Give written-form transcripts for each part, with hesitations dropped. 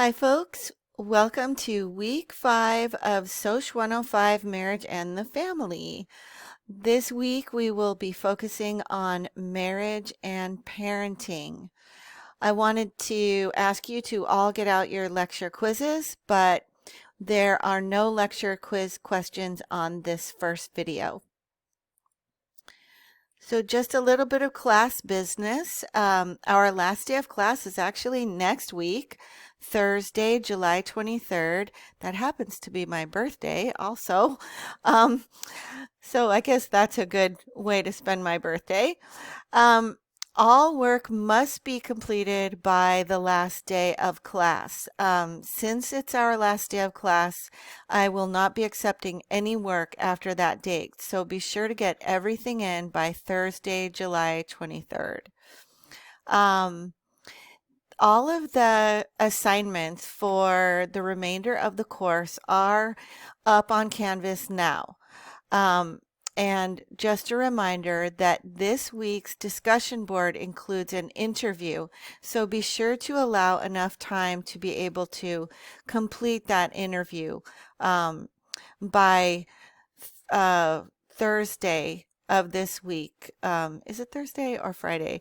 Hi, folks. Welcome to week 5 of SOC 105 Marriage and the Family. This week we will be focusing on marriage and parenting. I wanted to ask you to all get out your lecture quizzes, but there are no lecture quiz questions on this first video. So just a little bit of class business. Our last day of class is actually next week, Thursday, July 23rd. That happens to be my birthday also. Um, so I guess that's a good way to spend my birthday. Um, all work must be completed by the last day of class. Since it's our last day of class, I will not be accepting any work after that date. So be sure to get everything in by Thursday, July 23rd. All of the assignments for the remainder of the course are up on Canvas now. And just a reminder that this week's discussion board includes an interview, so be sure to allow enough time to be able to complete that interview by Thursday of this week. Is it Thursday or Friday?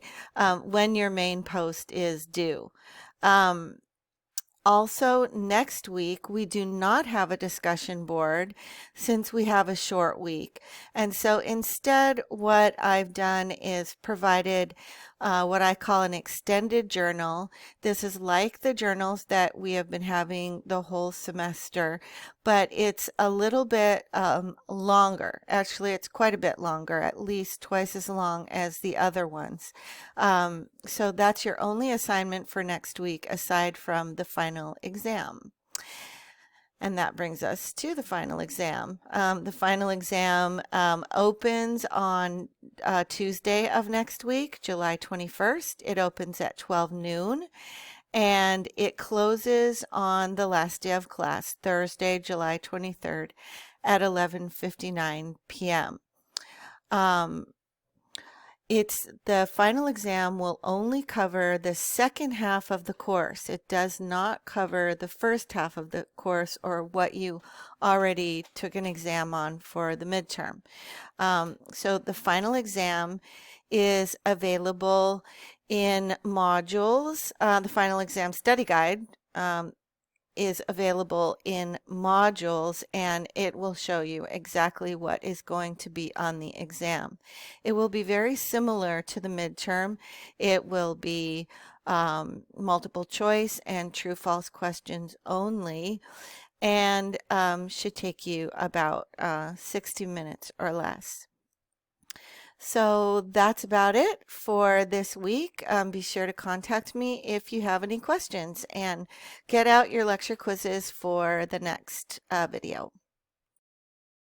When your main post is due. Also, next week, we do not have a discussion board since we have a short week. And so instead, what I've done is provided what I call an extended journal. This is like the journals that we have been having the whole semester, but it's a little bit longer. Actually, it's quite a bit longer, at least twice as long as the other ones. So that's your only assignment for next week aside from the final exam. And that brings us to the final exam. The final exam opens on Tuesday of next week, July 21st. It opens at 12 noon and it closes on the last day of class, Thursday, July 23rd at 11:59 p.m. The final exam will only cover the second half of the course. It does not cover the first half of the course or what you already took an exam on for the midterm. So the final exam is available in modules. The final exam study guide is available in modules, and it will show you exactly what is going to be on the exam. It will be very similar to the midterm. It will be multiple choice and true false questions only, and should take you about 60 minutes or less. So that's about it for this week. Be sure to contact me if you have any questions and get out your lecture quizzes for the next video.